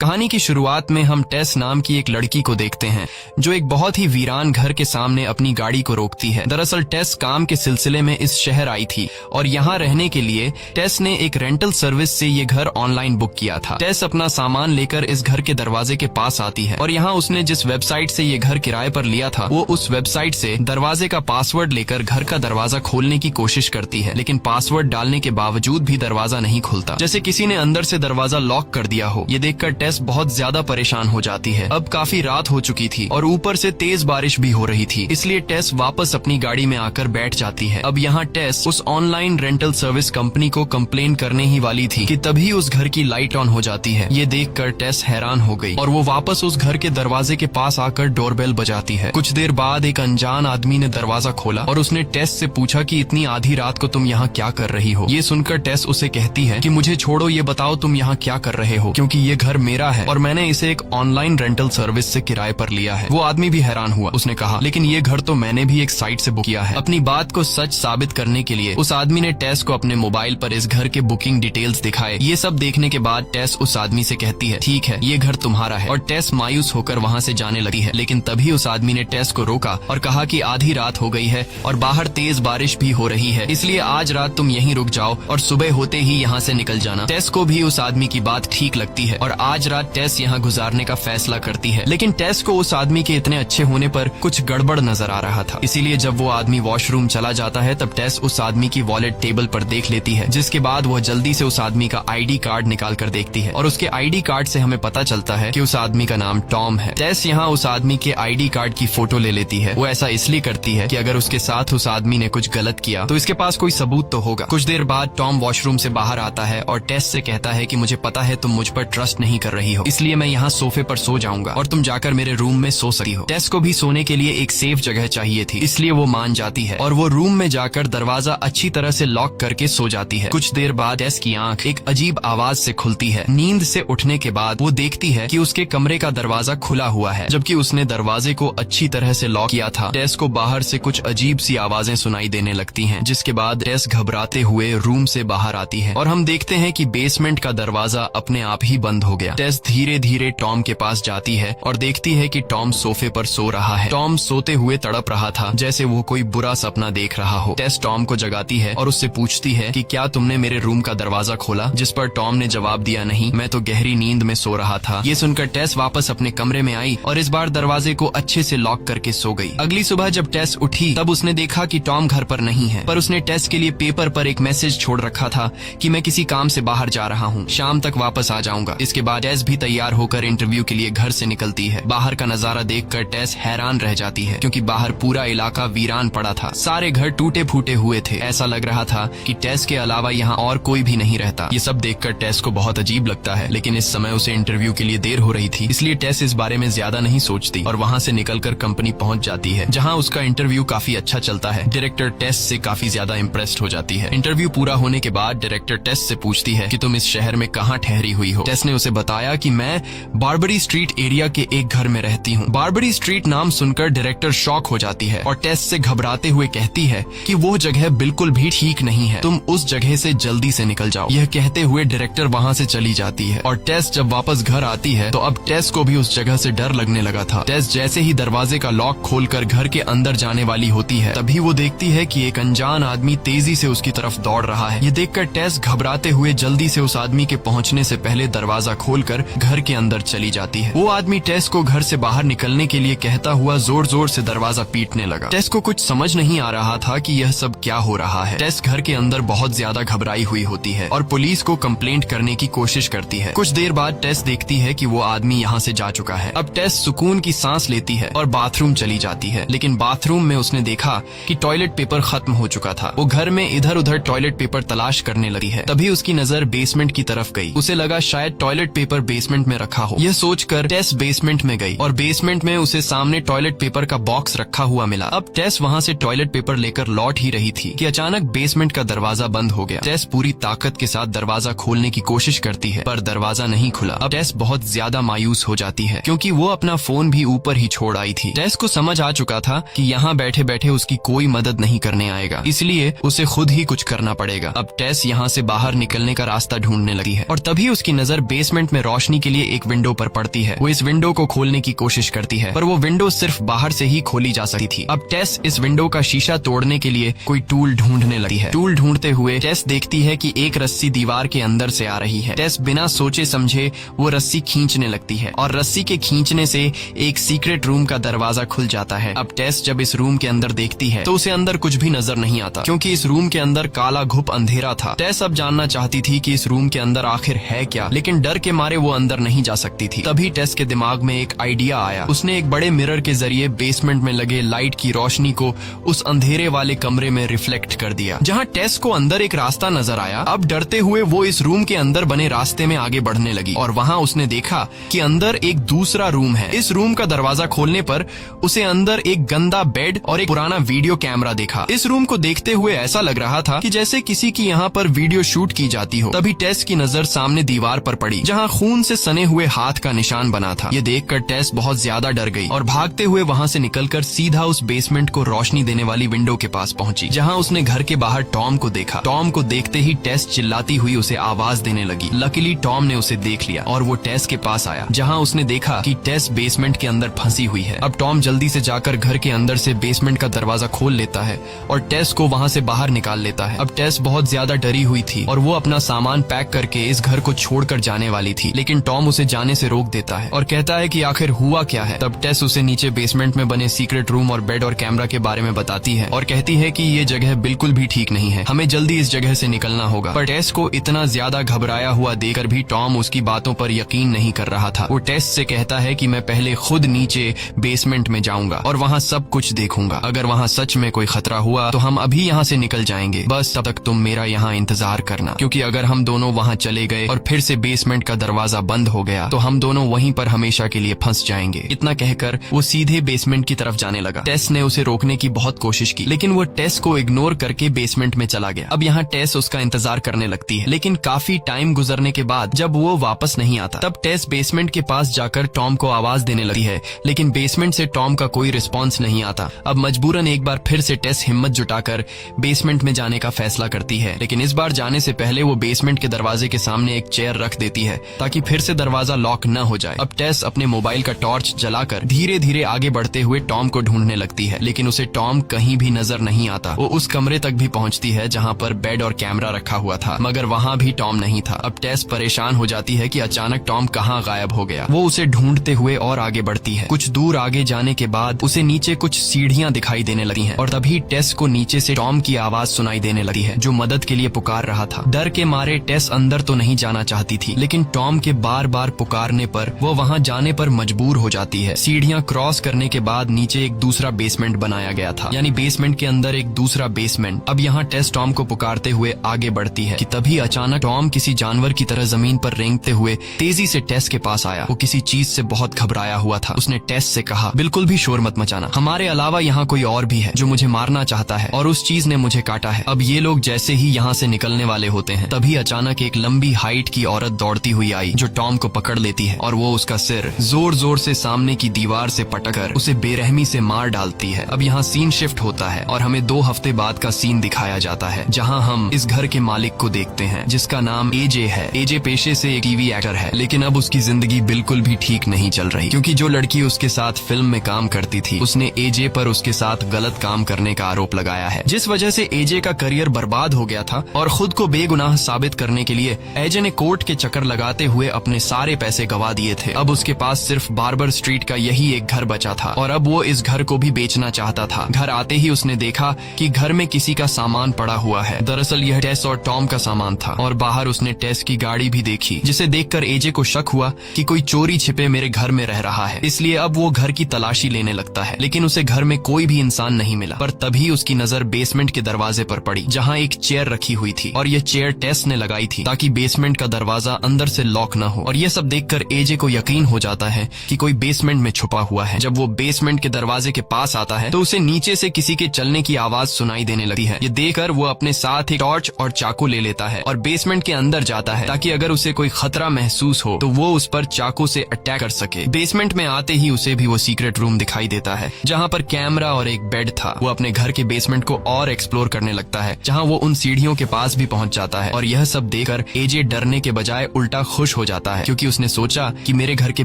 कहानी की शुरुआट में हम टेस नाम की एक लड़की को देखते हैं जो एक बहुत ही वीरान घर के सामने अपनी गाड़ी को रोकती है। दरअसल टेस काम के सिलसिले में इस शहर आई थी और यहाँ रहने के लिए टेस ने एक रेंटल सर्विस से ये घर ऑनलाइन बुक किया था। टेस अपना सामान लेकर इस घर के दरवाजे के पास आती है और यहाँ उसने जिस वेबसाइट से ये घर किराए पर लिया था वो उस वेबसाइट से दरवाजे का पासवर्ड लेकर घर का दरवाजा खोलने की कोशिश करती है, लेकिन पासवर्ड डालने के बावजूद भी दरवाजा नहीं खुलता, जैसे किसी ने अंदर से दरवाजा लॉक कर दिया हो। ये देखकर टेस बहुत ज्यादा परेशान हो जाती है। अब काफी रात हो चुकी थी और ऊपर से तेज बारिश भी हो रही थी, इसलिए टेस वापस अपनी गाड़ी में आकर बैठ जाती है। अब यहाँ टेस उस ऑनलाइन रेंटल सर्विस कंपनी को कंप्लेन करने ही वाली थी कि तभी उस घर की लाइट ऑन हो जाती है। ये देखकर टेस हैरान हो गई और वो वापस उस घर के दरवाजे के पास आकर डोरबेल बजाती है। कुछ देर बाद एक अनजान आदमी ने दरवाजा खोला और उसने टेस से पूछा कि इतनी आधी रात को तुम यहाँ क्या कर रही हो। ये सुनकर टेस उसे कहती है कि मुझे छोड़ो, ये बताओ तुम यहाँ क्या कर रहे हो, क्योंकि ये घर मेरा है और मैंने इसे एक ऑनलाइन रेंटल सर्विस से किराए पर लिया है। वो आदमी भी हैरान हुआ। उसने कहा, लेकिन ये घर तो मैंने भी एक साइट से बुक किया है। अपनी बात को सच साबित करने के लिए उस आदमी ने टेस को अपने मोबाइल पर इस घर के बुकिंग डिटेल्स दिखाए। ये सब देखने के बाद टेस उस आदमी से कहती है, ठीक है, ये घर तुम्हारा है, और टेस मायूस होकर वहाँ से जाने लगी है। लेकिन तभी उस आदमी ने टेस को रोका और कहा कि आधी रात हो गई है और बाहर तेज बारिश भी हो रही है, इसलिए आज रात तुम यहीं रुक जाओ और सुबह होते ही यहाँ से निकल जाना। टेस को भी उस आदमी की बात ठीक लगती है और आज रात टेस यहाँ गुजारने का फैसला करती है। लेकिन टेस को उस आदमी के इतने अच्छे होने पर कुछ गड़बड़ नजर आ रहा था, इसीलिए जब वो आदमी वॉशरूम चला जाता है तब टेस उस आदमी की वॉलेट टेबल पर देख लेती है, जिसके बाद वह जल्दी से उस आदमी का आईडी कार्ड निकाल कर देखती है और उसके आईडी कार्ड से हमें पता चलता है कि उस आदमी का नाम टॉम है। टेस यहाँ उस आदमी के आईडी कार्ड की फोटो ले लेती है। वो ऐसा इसलिए करती है कि अगर उसके साथ उस आदमी ने कुछ गलत किया तो इसके पास कोई सबूत तो होगा। कुछ देर बाद टॉम वॉशरूम से बाहर आता है और टेस से कहता है कि मुझे पता है तुम मुझ पर ट्रस्ट नहीं कर रही हो, इसलिए मैं यहाँ सोफे पर सो जाऊंगा और तुम जाकर मेरे रूम में सो सकती हो। टेस को भी सोने के लिए एक सेफ जगह चाहिए थी, इसलिए वो मान जाती है और वो रूम में जाकर दरवाजा अच्छी तरह से लॉक करके सो जाती है। कुछ देर बाद टेस की आंख एक अजीब आवाज से खुलती है। नींद से उठने के बाद वो देखती है कि उसके कमरे का दरवाजा खुला हुआ है, जबकि उसने दरवाजे को अच्छी तरह से लॉक किया था। टेस को बाहर से कुछ अजीब सी आवाजें सुनाई देने लगती हैं, जिसके बाद टेस घबराते हुए रूम से बाहर आती है और हम देखते हैं कि बेसमेंट का दरवाजा अपने आप ही बंद हो गया। टेस धीरे धीरे टॉम के पास जाती है और देखती है कि टॉम सोफे पर सो रहा है। टॉम सोते हुए तड़प रहा था, जैसे वो कोई बुरा सपना देख रहा हो। टेस टॉम को जगाती है और उससे पूछती है कि क्या तुमने मेरे रूम का दरवाजा खोला, जिस पर टॉम ने जवाब दिया, नहीं, मैं तो गहरी नींद में सो रहा था। ये सुनकर टेस वापस अपने कमरे में आई और इस बार दरवाजे को अच्छे से लॉक करके सो गई। अगली सुबह जब टेस उठी तब उसने देखा कि टॉम घर पर नहीं है, पर उसने टेस के लिए पेपर पर एक मैसेज छोड़ रखा था कि मैं किसी काम से बाहर जा रहा हूँ, शाम तक वापस आ जाऊंगा। इसके बाद टेस भी तैयार होकर इंटरव्यू के लिए घर से निकलती है। बाहर का नजारा देखकर टेस हैरान रह जाती है, क्योंकि बाहर पूरा इलाका वीरान पड़ा था। सारे घर टूटे फूटे हुए थे। ऐसा लग रहा था कि टेस के अलावा यहाँ और कोई भी नहीं रहता। ये सब देखकर टेस को बहुत अजीब लगता है, लेकिन इस समय उसे इंटरव्यू के लिए देर हो रही थी, इसलिए टेस इस बारे में ज्यादा नहीं सोचती और वहाँ से निकलकर कंपनी पहुँच जाती है, जहाँ उसका इंटरव्यू काफी अच्छा चलता है। डायरेक्टर टेस से काफी ज्यादा इम्प्रेस्ड हो जाती है। इंटरव्यू पूरा होने के बाद डायरेक्टर टेस से पूछती है कि तुम इस शहर में कहाँ ठहरी हुई हो। टेस ने उसे बताया कि मैं बारबरी स्ट्रीट एरिया के एक घर में रहती हूँ। बारबरी स्ट्रीट नाम सुनकर डायरेक्टर शॉक हो जाती है और टेस से घबराते हुए कहती है कि वो जगह बिल्कुल भी ठीक नहीं है, तुम उस जगह से जल्दी से निकल जाओ। यह कहते हुए डायरेक्टर वहाँ से चली जाती है और टेस जब वापस घर आती है तो अब टेस को भी उस जगह से डर लगने लगा था। टेस जैसे ही दरवाजे का लॉक खोलकर घर के अंदर जाने वाली होती है, तभी वो देखती है कि एक अनजान आदमी तेजी से उसकी तरफ दौड़ रहा है। ये देखकर टेस घबराते हुए जल्दी से उस आदमी के पहुँचने से पहले दरवाजा खोलकर घर के अंदर चली जाती है। वो आदमी टेस को घर से बाहर निकलने के लिए कहता हुआ जोर जोर से दरवाजा पीटने लगा। टेस को कुछ समझ नहीं आ रहा था कि यह सब क्या हो रहा है। टेस घर के अंदर बहुत ज्यादा घबराई हुई होती है और पुलिस को कंप्लेंट करने की कोशिश करती है। कुछ देर बाद टेस देखती है कि वो आदमी यहाँ से जा चुका है। अब टेस सुकून की सांस लेती है और बाथरूम चली जाती है, लेकिन बाथरूम में उसने देखा कि टॉयलेट पेपर खत्म हो चुका था। वो घर में इधर उधर टॉयलेट पेपर तलाश करने लगी है। तभी उसकी नजर बेसमेंट की तरफ गई। उसे लगा शायद टॉयलेट पेपर बेसमेंट में रखा हो। यह सोचकर टेस बेसमेंट में गई और बेसमेंट में उसे सामने टॉयलेट पेपर का बॉक्स रखा हुआ मिला। अब टेस वहाँ से टॉयलेट पेपर लेकर लौट ही रही थी कि अचानक बेसमेंट का दरवाजा बंद हो गया। टेस पूरी ताकत के साथ दरवाजा खोलने की कोशिश करती है, पर दरवाजा नहीं खुला। अब टेस बहुत ज्यादा मायूस हो जाती है, क्योंकि वो अपना फोन भी ऊपर ही छोड़ आई थी। टेस को समझ आ चुका था कि यहाँ बैठे बैठे उसकी कोई मदद नहीं करने आएगा, इसलिए उसे खुद ही कुछ करना पड़ेगा। अब टेस यहाँ से बाहर निकलने का रास्ता ढूंढने लगी है और तभी उसकी नजर बेसमेंट में रोशनी के लिए एक विंडो पर पड़ती है। वो इस विंडो को खोलने की कोशिश करती है, पर वो विंडो सिर्फ बाहर से ही खोली जा सकती थी। अब टेस इस विंडो का शीशा तोड़ने के लिए कोई टूल ढूंढने लगी है। टूल ढूंढते हुए टेस देखती है कि एक रस्सी दीवार के अंदर से आ रही है। टेस बिना सोचे समझे वो रस्सी खींचने लगती है और रस्सी के खींचने से एक सीक्रेट रूम का दरवाजा खुल जाता है। अब टेस जब इस रूम के अंदर देखती है तो उसे अंदर कुछ भी नजर नहीं आता, क्योंकि इस रूम के अंदर काला घुप अंधेरा था। टेस अब जानना चाहती थी कि इस रूम के अंदर आखिर है क्या, लेकिन डर के मारे वो अंदर नहीं जा सकती थी। तभी टेस के दिमाग में एक आइडिया आया। उसने एक बड़े मिरर के जरिए बेसमेंट में लगे लाइट की रोशनी को उस अंधेरे वाले कमरे में रिफ्लेक्ट कर दिया। जहाँ टेस को अंदर एक रास्ता नजर आया, अब डरते हुए वो इस रूम के अंदर बने रास्ते में आगे बढ़ने लगी और वहाँ उसने देखा कि अंदर एक दूसरा रूम है। इस रूम का दरवाजा खोलने पर उसे अंदर एक गंदा बेड और एक पुराना वीडियो कैमरा देखा। इस रूम को देखते हुए ऐसा लग रहा था कि जैसे किसी की यहाँ पर वीडियो शूट की जाती हो। तभी टेस की नजर सामने दीवार पर पड़ी, जहाँ खून से सने हुए हाथ का निशान बना था। ये देखकर टेस बहुत ज्यादा डर गई और भागते हुए वहाँ से निकलकर सीधा उस बेसमेंट को रोशनी देने वाली विंडो के पास पहुंची, जहाँ उसने घर के बाहर टॉम को देखा। टॉम को देखते ही टेस चिल्लाती हुई उसे आवाज देने लगी। लकीली टॉम ने उसे देख लिया और वो टेस के पास आया, जहाँ उसने देखा कि टेस बेसमेंट के अंदर फंसी हुई है। अब टॉम जल्दी से जाकर घर के अंदर से बेसमेंट का दरवाजा खोल लेता है और टेस को वहाँ से बाहर निकाल लेता है। अब टेस बहुत ज्यादा डरी हुई थी और वो अपना सामान पैक करके इस घर को छोड़कर जाने वाली थी, लेकिन टॉम उसे जाने से रोक देता है और कहता है कि आखिर हुआ क्या है। तब टेस उसे नीचे बेसमेंट में बने सीक्रेट रूम और बेड और कैमरा के बारे में बताती है और कहती है कि ये जगह बिल्कुल भी ठीक नहीं है, हमें जल्दी इस जगह से निकलना होगा। पर टेस को इतना ज्यादा घबराया हुआ देखकर भी टॉम उसकी बातों पर यकीन नहीं कर रहा था। वो टेस से कहता है कि मैं पहले खुद नीचे बेसमेंट में जाऊंगा और वहाँ सब कुछ देखूंगा। अगर वहाँ सच में कोई खतरा हुआ तो हम अभी यहाँ से निकल जाएंगे, बस तब तक तुम मेरा यहाँ इंतजार करना, क्योंकि अगर हम दोनों वहाँ चले गए और फिर से बेसमेंट का दरवाजा बंद हो गया तो हम दोनों वहीं पर हमेशा के लिए फंस जाएंगे। इतना कहकर वो सीधे बेसमेंट की तरफ जाने लगा। टेस ने उसे रोकने की बहुत कोशिश की, लेकिन वो टेस को इग्नोर करके बेसमेंट में चला गया। अब यहाँ टेस उसका इंतजार करने लगती है, लेकिन काफी टाइम गुजरने के बाद जब वो वापस नहीं आता, तब टेस बेसमेंट के पास जाकर टॉम को आवाज देने लगती है, लेकिन बेसमेंट से टॉम का कोई रिस्पॉन्स नहीं आता। अब मजबूरन एक बार फिर से टेस हिम्मत जुटाकर बेसमेंट में जाने का फैसला करती है, लेकिन इस बार जाने से पहले वो बेसमेंट के दरवाजे के सामने एक चेयर रख देती है ताकि फिर से दरवाजा लॉक न हो जाए। अब टेस अपने मोबाइल का टॉर्च जलाकर धीरे धीरे आगे बढ़ते हुए टॉम को ढूंढने लगती है, लेकिन उसे टॉम कहीं भी नजर नहीं आता। वो उस कमरे तक भी पहुंचती है जहां पर बेड और कैमरा रखा हुआ था, मगर वहां भी टॉम नहीं था। अब टेस परेशान हो जाती है कि अचानक टॉम कहां गायब हो गया। वो उसे ढूंढते हुए और आगे बढ़ती है। कुछ दूर आगे जाने के बाद उसे नीचे कुछ सीढ़ियां दिखाई देने लगी हैं और तभी टेस को नीचे से टॉम की आवाज सुनाई देने लगी है, जो मदद के लिए पुकार रहा था। डर के मारे टेस अंदर तो नहीं जाना चाहती थी, लेकिन टॉम के बार बार पुकारने पर वो वहां जाने पर मजबूर हो जाती है। सीढ़ियां क्रॉस करने के बाद नीचे एक दूसरा बेसमेंट बनाया गया था, यानी बेसमेंट के अंदर एक दूसरा बेसमेंट। अब यहाँ टेस टॉम को पुकारते हुए आगे बढ़ती है कि तभी अचानक टॉम किसी जानवर की तरह जमीन पर रेंगते हुए तेजी से टेस के पास आया। वो किसी चीज से बहुत घबराया हुआ था। उसने टेस से कहा, बिल्कुल भी शोर मत मचाना, हमारे अलावा यहाँ कोई और भी है जो मुझे मारना चाहता है और उस चीज ने मुझे काटा है। अब ये लोग जैसे ही यहाँ से निकलने वाले होते हैं, तभी अचानक एक लंबी हाइट की औरत दौड़ती हुई आई, जो टॉम को पकड़ लेती है और वो उसका सिर जोर जोर से सामने की दीवार से पटकर उसे बेरहमी से मार डालती है। अब यहाँ सीन शिफ्ट होता है और हमें 2 हफ्ते बाद का सीन दिखाया जाता है, जहाँ हम इस घर के मालिक को देखते हैं, जिसका नाम एजे है। एजे पेशे से एक टीवी एक्टर है, लेकिन अब उसकी जिंदगी बिल्कुल भी ठीक नहीं चल रही, क्योंकि जो लड़की उसके साथ फिल्म में काम करती थी, उसने एजे पर उसके साथ गलत काम करने का आरोप लगाया है, जिस वजह से एजे का करियर बर्बाद हो गया था। और खुद को बेगुनाह साबित करने के लिए एजे ने कोर्ट के चक्कर लगाते हुए अपने सारे पैसे गवा दिए थे। अब उसके पास सिर्फ बार्बर स्ट्रीट का यही एक घर बचा था और अब वो इस घर को भी बेचना चाहता था। घर आते ही उसने देखा कि घर में किसी का सामान पड़ा हुआ है। दरअसल यह टेस और टॉम का सामान था और बाहर उसने टेस की गाड़ी भी देखी, जिसे देखकर एजे को शक हुआ कि कोई चोरी छिपे मेरे घर में रह रहा है। इसलिए अब वो घर की तलाशी लेने लगता है, लेकिन उसे घर में कोई भी इंसान नहीं मिला। पर तभी उसकी नजर बेसमेंट के दरवाजे पर पड़ी, जहाँ एक चेयर रखी हुई थी और ये चेयर टेस ने लगाई थी ताकि बेसमेंट का दरवाजा अंदर से लॉक न हो। और ये सब देखकर एजे को यकीन हो जाता है कि कोई बेसमेंट में छुपा हुआ है। जब वो बेसमेंट के दरवाजे के पास आता है तो उसे नीचे से किसी के चलने की आवाज सुनाई देने लगती है। ये देखकर वो अपने साथ एक टॉर्च और चाकू ले लेता है और बेसमेंट के अंदर जाता है, ताकि अगर उसे कोई खतरा महसूस हो तो वो उस पर चाकू से अटैक कर सके। बेसमेंट में आते ही उसे भी वो सीक्रेट रूम दिखाई देता है, जहाँ पर कैमरा और एक बेड था। वो अपने घर के बेसमेंट को और एक्सप्लोर करने लगता है, जहाँ वो उन सीढ़ियों के पास भी पहुंच जाता है और यह सब देखकर एजे डरने के बजाय उल्टा खुश हो जाता है, क्योंकि उसने सोचा कि मेरे घर के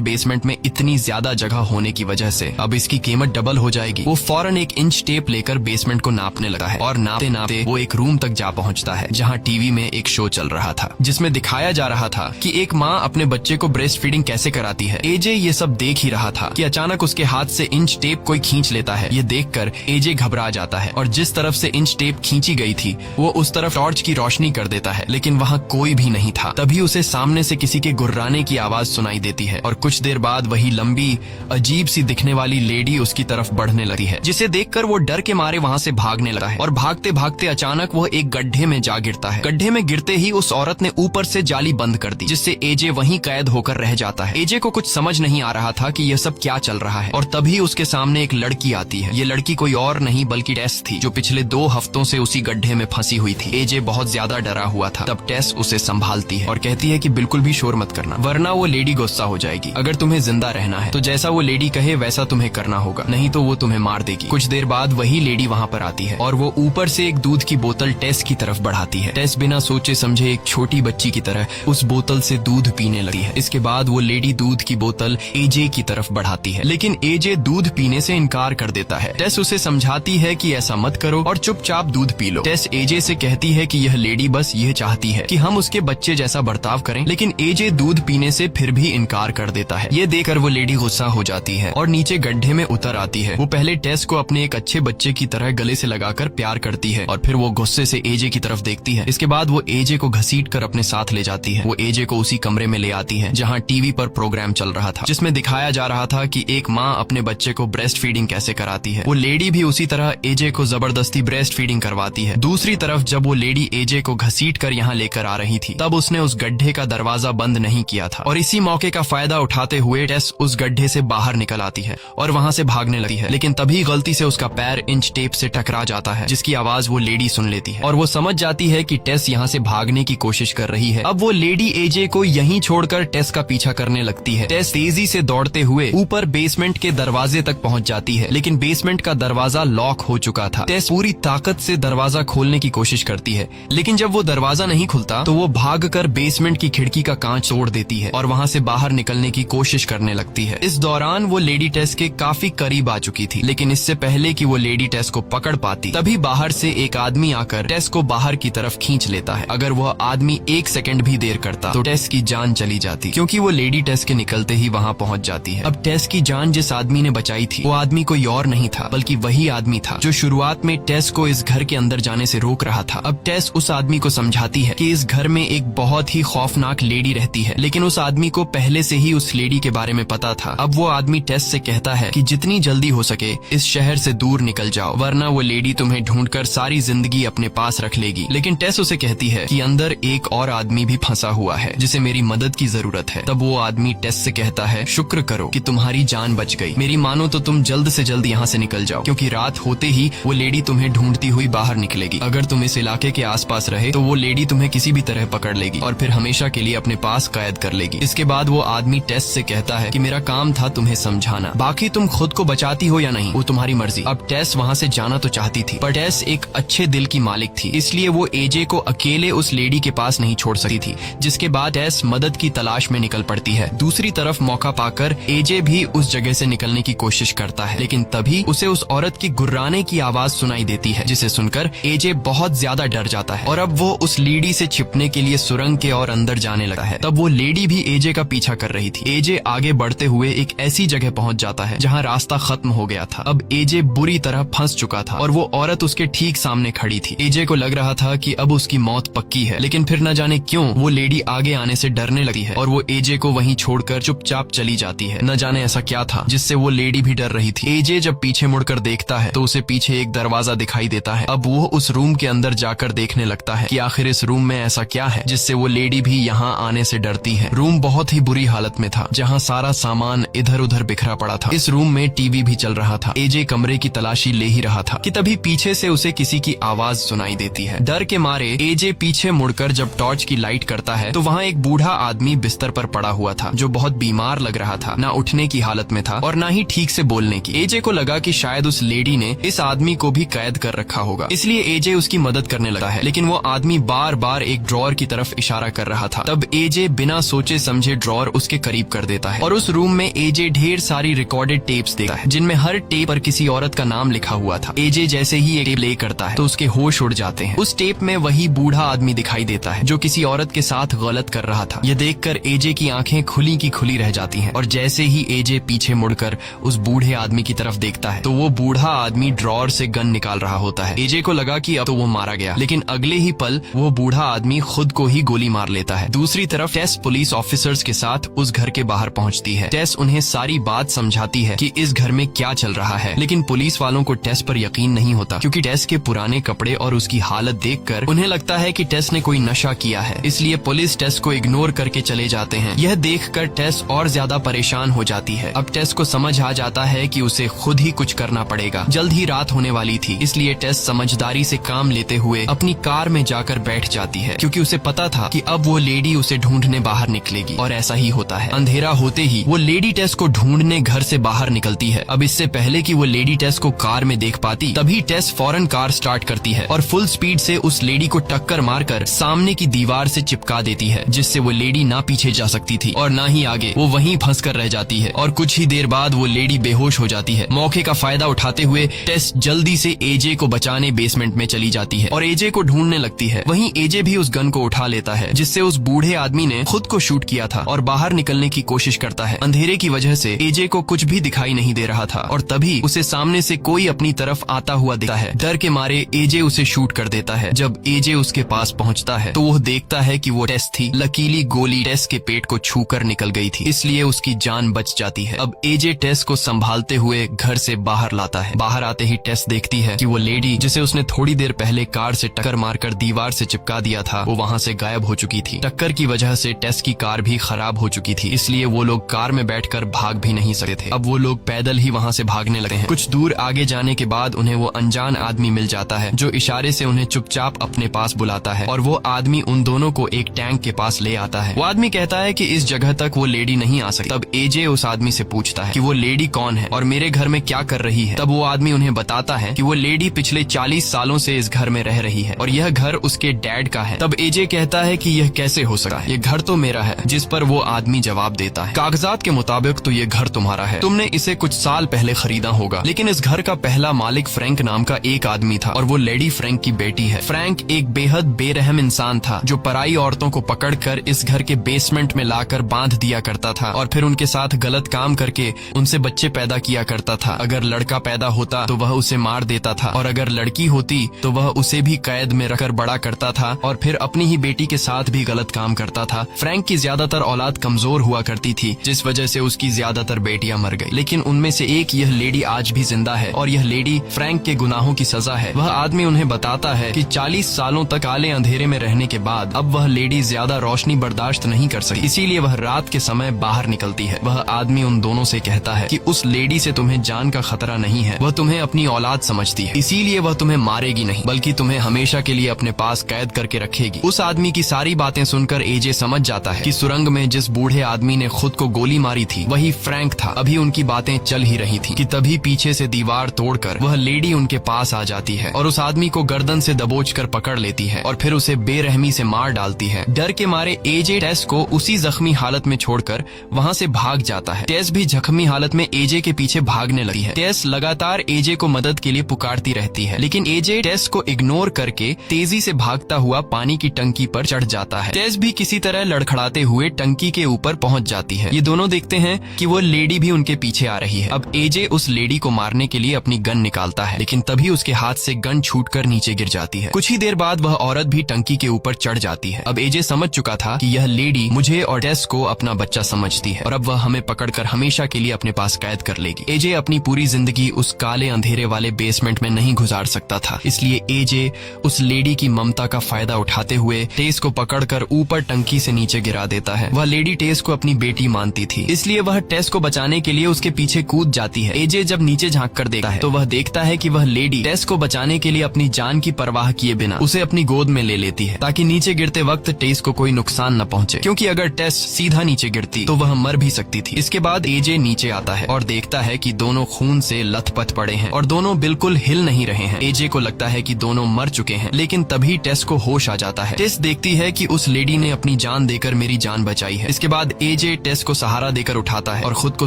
बेसमेंट में इतनी ज्यादा जगह होने की वजह से अब इसकी कीमत डबल हो जाएगी। वो फौरन एक इंच टेप लेकर बेसमेंट को नापने लगा है और नापते नापते वो एक रूम तक जा पहुंचता है जहां टीवी में एक शो चल रहा था जिसमें दिखाया जा रहा था कि एक माँ अपने बच्चे को ब्रेस्ट फीडिंग कैसे कराती है। एजे ये सब देख ही रहा था कि अचानक उसके हाथ से इंच टेप कोई खींच लेता है। ये देखकर एजे घबरा जाता है और जिस तरफ से इंच टेप खींची गई थी वो उस तरफ टॉर्च की रोशनी कर देता है, लेकिन वहाँ कोई भी नहीं था। तभी उसे सामने से किसी के गुर्राने की आवाज सुनाई देती है और कुछ देर बाद वही लंबी अजीब सी दिखने वाली लेडी उसकी तरफ बढ़ने लगी है, जिसे देखकर वो डर के मारे वहाँ से भागने लगा है और भागते भागते अचानक वो एक गड्ढे में जा गिरता है। गड्ढे में गिरते ही उस औरत ने ऊपर से जाली बंद कर दी, जिससे एजे वहीं कैद होकर रह जाता है। एजे को कुछ समझ नहीं आ रहा था कि यह सब क्या चल रहा है और तभी उसके सामने एक लड़की आती है। ये लड़की कोई और नहीं बल्कि टेस थी, जो पिछले 2 हफ्तों से उसी गड्ढे में फंसी हुई थी। एजे बहुत ज्यादा डरा हुआ था। तब टेस उसे संभालती है और कहती है कि बिल्कुल भी शोर मत करना, वरना वो लेडी गुस्सा हो जाएगी। अगर तुम्हें जिंदा रहना है तो जैसा वो लेडी कहे वैसा तुम्हें करना होगा, नहीं तो वो तुम्हें मार देगी। कुछ देर बाद वही लेडी वहाँ पर आती है और वो ऊपर से एक दूध की बोतल टेस की तरफ बढ़ाती है। टेस बिना सोचे समझे एक छोटी बच्ची की तरह उस बोतल से दूध पीने लगी है। इसके बाद वो लेडी दूध की बोतल एजे की तरफ बढ़ाती है, लेकिन एजे दूध पीने से इनकार कर देता है। टेस उसे समझाती है कि ऐसा मत करो और चुपचाप दूध पी लो। टेस एजे से कहती है कि यह लेडी बस यह चाहती है कि हम उसके बच्चे जैसा बर्ताव करें, लेकिन एजे दूध पीने से फिर भी इनकार कर देता है। ये देखकर वो लेडी गुस्सा हो जाती है और नीचे गड्ढे में उतर आती है। वो पहले टेस को अपने एक अच्छे बच्चे की तरह गले से लगाकर प्यार करती है और फिर वो गुस्से से एजे की तरफ देखती है। इसके बाद वो एजे को घसीट कर अपने साथ ले जाती है। वो एजे को उसी कमरे में ले आती है जहाँ टीवी पर प्रोग्राम चल रहा था, जिसमें दिखाया जा रहा था कि एक माँ अपने बच्चे को ब्रेस्ट फीडिंग कैसे कराती है। वो लेडी भी उसी तरह एजे को जबरदस्ती ब्रेस्ट फीडिंग करवाती है। दूसरी तरफ जब वो लेडी एजे को घसीट कर यहाँ लेकर आ रही थी, तब उसने उस गड्ढे का दरवाजा बंद नहीं किया था और इसी मौके का फायदा उठाते हुए टेस उस गड्ढे से बाहर निकल आती है और वहाँ से भागने लगती है। लेकिन तभी गलती से उसका पैर इंच टेप से टकरा जाता है, जिसकी आवाज वो लेडी सुन लेती है और वो समझ जाती है कि टेस यहाँ से भागने की कोशिश कर रही है। अब वो लेडी एजे को यहीं छोड़कर टेस का पीछा करने लगती है। टेस तेजी से दौड़ते हुए ऊपर बेसमेंट के दरवाजे तक पहुँच जाती है, लेकिन बेसमेंट का दरवाजा लॉक हो चुका था। टेस पूरी ताकत से दरवाजा खोलने की कोशिश करती है, लेकिन जब वो दरवाजा नहीं खुलता तो वो भागकर बेसमेंट की खिड़की का कांच तोड़ देती है और वहाँ से बाहर निकलने की कोशिश करने लगती है। इस दौरान वो लेडी टेस के काफी करीब आ चुकी थी, लेकिन इससे पहले कि वो लेडी टेस को पकड़ पाती, तभी बाहर से एक आदमी आकर टेस को बाहर की तरफ खींच लेता है। अगर वह आदमी 1 सेकंड भी देर करता तो टेस की जान चली जाती, क्योंकि वो लेडी टेस के निकलते ही वहाँ पहुँच जाती है। अब टेस की जान जिस आदमी ने बचाई थी वो आदमी कोई और नहीं था बल्कि वही आदमी था जो शुरुआत में टेस को इस घर के अंदर जाने से रोक रहा था। अब टेस उस आदमी को समझाती है कि इस घर में एक बहुत ही खौफनाक लेडी रहती है, लेकिन उस आदमी को पहले से ही उस लेडी के बारे में पता था। अब वो आदमी टेस से कहता है कि जितनी जल्दी हो सके इस शहर से दूर निकल जाओ, वरना वो लेडी तुम्हें ढूंढकर सारी जिंदगी अपने पास रख लेगी। लेकिन टेस उसे कहती है कि अंदर एक और आदमी भी फंसा हुआ है जिसे मेरी मदद की जरूरत है। तब वो आदमी टेस से कहता है, शुक्र करो कि तुम्हारी जान बच गई, मेरी मानो तो तुम जल्द से जल्द यहाँ से निकल जाओ, क्योंकि रात होते ही वो लेडी तुम्हें ढूंढती हुई बाहर निकलेगी। अगर तुम इस इलाके के आसपास रहे तो वो लेडी तुम्हें किसी भी तरह पकड़ लेगी और फिर हमेशा के लिए अपने पास कैद कर लेगी। इसके बाद वो आदमी टेस से कहता है कि मेरा काम था तुम्हें समझाना, बाकी तुम खुद को बचाती हो या नहीं वो तुम्हारी मर्जी। अब टेस वहाँ से जाना तो चाहती थी, पर टेस एक अच्छे दिल की मालिक थी, इसलिए वो एजे को अकेले उस लेडी के पास नहीं छोड़ सकती थी, जिसके बाद टेस मदद की तलाश में निकल पड़ती है। दूसरी तरफ मौका पाकर एजे भी उस जगह से निकलने की कोशिश करता है, लेकिन तभी उसे उस औरत की गुर्राने की आवाज सुनाई देती है, जिसे सुनकर एजे बहुत ज्यादा डर जाता है और अब वो उस लेडी से छिपने के लिए सुरंग के और अंदर जाने लगा है। तब वो लेडी भी एजे का पीछा कर रही थी। एजे आगे बढ़ते हुए एक ऐसी जगह पहुंच जाता है जहां रास्ता खत्म हो गया था। अब एजे बुरी तरह फंस चुका था और वो औरत उसके ठीक सामने खड़ी थी। एजे को लग रहा था कि अब उसकी मौत पक्की है, लेकिन फिर न जाने क्यों वो लेडी आगे आने से डरने लगी है और वो एजे को वहीं छोड़कर चुपचाप चली जाती है। न जाने ऐसा क्या था जिससे वो लेडी भी डर रही थी। एजे जब पीछे मुड़कर देखता है तो उसे पीछे एक दरवाजा दिखाई देता है। अब वो उस रूम के अंदर जाकर देखने लगता है कि आखिर इस रूम में ऐसा क्या है जिससे वो लेडी भी यहाँ आने से डरती है। रूम बहुत ही बुरी हालत में था, जहाँ सारा सामान इधर उधर बिखरा पड़ा था। इस रूम में टीवी भी चल रहा था। एजे कमरे की तलाशी ले ही रहा था कि तभी पीछे से उसे किसी की आवाज सुनाई देती है। डर के मारे एजे पीछे मुड़कर जब टॉर्च की लाइट करता है तो वहाँ एक बूढ़ा आदमी बिस्तर पर पड़ा हुआ था, जो बहुत बीमार लग रहा था, ना उठने की हालत में था और ना ही ठीक से बोलने की। एजे को लगा कि शायद उस लेडी ने इस आदमी को भी कैद कर रखा होगा, इसलिए एजे उसकी मदद करने लगा है, लेकिन वो आदमी बार बार एक ड्रॉअर की तरफ इशारा कर रहा था। तब एजे एजे बिना सोचे समझे ड्रॉर उसके करीब कर देता है और उस रूम में एजे ढेर सारी रिकॉर्डेड टेप्स देखता है जिनमें हर टेप पर किसी औरत का नाम लिखा हुआ था। एजे जैसे ही एक टेप प्ले करता है तो उसके होश उड़ जाते हैं। उस टेप में वही बूढ़ा आदमी दिखाई देता है जो किसी औरत के साथ गलत कर रहा था। यह देखकर एजे की आंखें खुली की खुली रह जाती हैं और जैसे ही एजे पीछे मुड़कर उस बूढ़े आदमी की तरफ देखता है तो वो बूढ़ा आदमी ड्रॉर से गन निकाल रहा होता है। एजे को लगा कि अब तो वो मारा गया, लेकिन अगले ही पल वो बूढ़ा आदमी खुद को ही गोली मार लेता है। दूसरी तरफ टेस पुलिस ऑफिसर्स के साथ उस घर के बाहर पहुंचती है। टेस उन्हें सारी बात समझाती है कि इस घर में क्या चल रहा है, लेकिन पुलिस वालों को टेस पर यकीन नहीं होता क्योंकि टेस के पुराने कपड़े और उसकी हालत देखकर उन्हें लगता है कि टेस ने कोई नशा किया है। इसलिए पुलिस टेस को इग्नोर करके चले जाते हैं। यह देखकर टेस और ज्यादा परेशान हो जाती है। अब टेस को समझ आ जाता है कि उसे खुद ही कुछ करना पड़ेगा। जल्द ही रात होने वाली थी, इसलिए टेस समझदारी से काम लेते हुए अपनी कार में जाकर बैठ जाती है क्योंकि उसे पता था कि अब वो लेडी उसे ढूंढने बाहर निकलेगी। और ऐसा ही होता है। अंधेरा होते ही वो लेडी टेस को ढूंढने घर से बाहर निकलती है। अब इससे पहले कि वो लेडी टेस को कार में देख पाती, तभी टेस फौरन कार स्टार्ट करती है और फुल स्पीड से उस लेडी को टक्कर मारकर सामने की दीवार से चिपका देती है, जिससे वो लेडी ना पीछे जा सकती थी और ना ही आगे। वो वहीं फंसकर रह जाती है और कुछ ही देर बाद वो लेडी बेहोश हो जाती है। मौके का फायदा उठाते हुए टेस जल्दी से एजे को बचाने बेसमेंट में चली जाती है और एजे को ढूंढने लगती है। वहीं एजे भी उस गन को उठा लेता है जिससे उस बूढ़े आदमी ने खुद को शूट किया था और बाहर निकलने की कोशिश करता है। अंधेरे की वजह से एजे को कुछ भी दिखाई नहीं दे रहा था और तभी उसे सामने से कोई अपनी तरफ आता हुआ दिखता है। डर के मारे एजे उसे शूट कर देता है। जब एजे उसके पास पहुंचता है तो वो देखता है कि वो टेस थी। लकीली गोली टेस के पेट को छूकर निकल गई थी, इसलिए उसकी जान बच जाती है। अब एजे टेस को संभालते हुए घर से बाहर लाता है। बाहर आते ही टेस देखती है कि वो लेडी जिसे उसने थोड़ी देर पहले कार से टक्कर मारकर दीवार से चिपका दिया था, वो वहाँ से गायब हो चुकी थी। टक्कर की वजह से टेस की कार भी खराब हो चुकी थी, इसलिए वो लोग कार में बैठकर भाग भी नहीं सकते थे। अब वो लोग पैदल ही वहाँ से भागने लगे हैं। कुछ दूर आगे जाने के बाद उन्हें वो अनजान आदमी मिल जाता है जो इशारे से उन्हें चुपचाप अपने पास बुलाता है और वो आदमी उन दोनों को एक टैंक के पास ले आता है। वो आदमी कहता है कि इस जगह तक वो लेडी नहीं आ सकती। तब एजे उस आदमी से पूछता है कि वो लेडी कौन है और मेरे घर में क्या कर रही है। तब वो आदमी उन्हें बताता है कि वो लेडी पिछले 40 सालों से इस घर में रह रही है और यह घर उसके डैड का है। तब एजे कहता है कि यह कैसे हो सकता है, ये घर तो मेरा है। जिस पर वो आदमी जवाब देता है, कागजात के मुताबिक तो ये घर तुम्हारा है, तुमने इसे कुछ साल पहले खरीदा होगा, लेकिन इस घर का पहला मालिक फ्रैंक नाम का एक आदमी था और वो लेडी फ्रैंक की बेटी है। फ्रैंक एक बेहद बेरहम इंसान था जो पराई औरतों को पकड़कर इस घर के बेसमेंट में लाकर बांध दिया करता था और फिर उनके साथ गलत काम करके उनसे बच्चे पैदा किया करता था। अगर लड़का पैदा होता तो वह उसे मार देता था और अगर लड़की होती तो वह उसे भी कैद में रखकर बड़ा करता था और फिर अपनी ही बेटी के साथ भी गलत काम करता था। फ्रैंक की ज्यादातर औलाद कमजोर हुआ करती थी, जिस वजह से उसकी ज्यादातर बेटियां मर गई, लेकिन उनमें से एक यह लेडी आज भी जिंदा है और यह लेडी फ्रैंक के गुनाहों की सजा है। वह आदमी उन्हें बताता है कि 40 सालों तक काले अंधेरे में रहने के बाद अब वह लेडी ज्यादा रोशनी बर्दाश्त नहीं कर सकी, इसीलिए वह रात के समय बाहर निकलती है। वह आदमी उन दोनों से कहता है कि उस लेडी से तुम्हें जान का खतरा नहीं है, वह तुम्हें अपनी औलाद समझती है, इसीलिए वह तुम्हें मारेगी नहीं बल्कि तुम्हें हमेशा के लिए अपने पास कैद करके रखेगी। उस आदमी की सारी बातें सुनकर एजे समझ जाता है कि सुरंग में जिस बूढ़े आदमी ने खुद को गोली मारी थी वही फ्रैंक था। अभी उनकी बातें चल ही रही थी कि तभी पीछे से दीवार तोड़कर वह लेडी उनके पास आ जाती है और उस आदमी को गर्दन से दबोचकर पकड़ लेती है और फिर उसे बेरहमी से मार डालती है। डर के मारे एजे टेस को उसी जख्मी हालत में छोड़कर वहाँ से भाग जाता है। टेस भी जख्मी हालत में एजे के पीछे भागने लगी है। टेस लगातार एजे को मदद के लिए पुकारती रहती है, लेकिन एजे टेस को इग्नोर करके तेजी से भागता हुआ पानी की टंकी पर चढ़ जाता है। टेस भी किसी तरह लड़खड़ाते हुए टंकी के ऊपर पहुंच जाती है। ये दोनों देखते हैं कि वो लेडी भी उनके पीछे आ रही है। अब एजे उस लेडी को मारने के लिए अपनी गन निकालता है, लेकिन तभी उसके हाथ से गन छूटकर नीचे गिर जाती है। कुछ ही देर बाद वह औरत भी टंकी के ऊपर चढ़ जाती है। अब एजे समझ चुका था कि यह लेडी मुझे और टेस को अपना बच्चा समझती है और अब वह हमें पकड़कर हमेशा के लिए अपने पास कैद कर लेगी। एजे अपनी पूरी जिंदगी उस काले अंधेरे वाले बेसमेंट में नहीं गुजार सकता था, इसलिए एजे उस लेडी की ममता का फायदा उठाते हुए टेस को पकड़कर ऊपर टंकी से नीचे गिरा देता है। वह लेडी टेस को अपनी बेटी मानती थी, इसलिए वह टेस को बचाने के लिए उसके पीछे कूद जाती है। एजे जब नीचे झांक कर देखता है तो वह देखता है कि वह लेडी टेस को बचाने के लिए अपनी जान की परवाह किए बिना उसे अपनी गोद में ले लेती है ताकि नीचे गिरते वक्त टेस को कोई नुकसान न पहुंचे, क्योंकि अगर टेस सीधा नीचे गिरती तो वह मर भी सकती थी। इसके बाद एजे नीचे आता है और देखता है कि दोनों खून से लथपथ पड़े हैं और दोनों बिल्कुल हिल नहीं रहे हैं। एजे को लगता है कि दोनों मर चुके हैं, लेकिन तभी टेस को होश आ जाता है। टेस देखती है कि उस लेडी ने अपनी जान जान देकर मेरी जान बचाई है। इसके बाद एजे टेस को सहारा देकर उठाता है और खुद को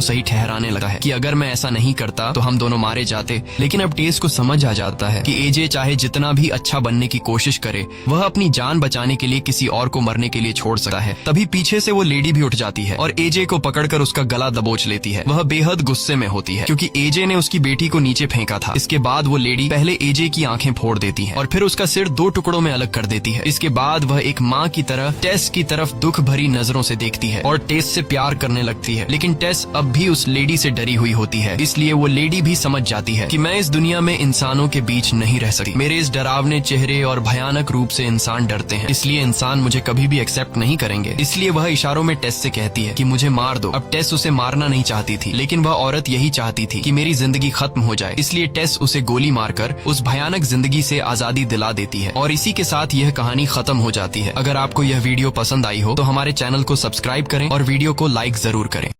सही ठहराने लगा है कि अगर मैं ऐसा नहीं करता तो हम दोनों मारे जाते। लेकिन अब टेस को समझ आ जाता है कि एजे चाहे जितना भी अच्छा बनने की कोशिश करे, वह अपनी जान बचाने के लिए किसी और को मरने के लिए छोड़ सकता है। तभी पीछे से वो लेडी भी उठ जाती है और एजे को पकड़कर उसका गला दबोच लेती है। वह बेहद गुस्से में होती है क्योंकि एजे ने उसकी बेटी को नीचे फेंका था। इसके बाद वो लेडी पहले एजे की आंखें फोड़ देती है और फिर उसका सिर 2 टुकड़ों में अलग कर देती है। इसके बाद वह एक माँ की तरह टेस की तरफ दुख भरी नजरों से देखती है और टेस से प्यार करने लगती है। लेकिन टेस अब भी उस लेडी से डरी हुई होती है, इसलिए वो लेडी भी समझ जाती है कि मैं इस दुनिया में इंसानों के बीच नहीं रह सकती। मेरे इस डरावने चेहरे और भयानक रूप से इंसान डरते हैं, इसलिए इंसान मुझे कभी भी एक्सेप्ट नहीं करेंगे। इसलिए वह इशारों में टेस से कहती है कि मुझे मार दो। अब टेस उसे मारना नहीं चाहती थी, लेकिन वह औरत यही चाहती थी कि मेरी जिंदगी खत्म हो जाए। इसलिए टेस उसे गोली मारकर उस भयानक जिंदगी से आजादी दिला देती है और इसी के साथ यह कहानी खत्म हो जाती है। अगर आपको यह वीडियो पसंद आई हो तो हमारे चैनल को सब्सक्राइब करें और वीडियो को लाइक जरूर करें।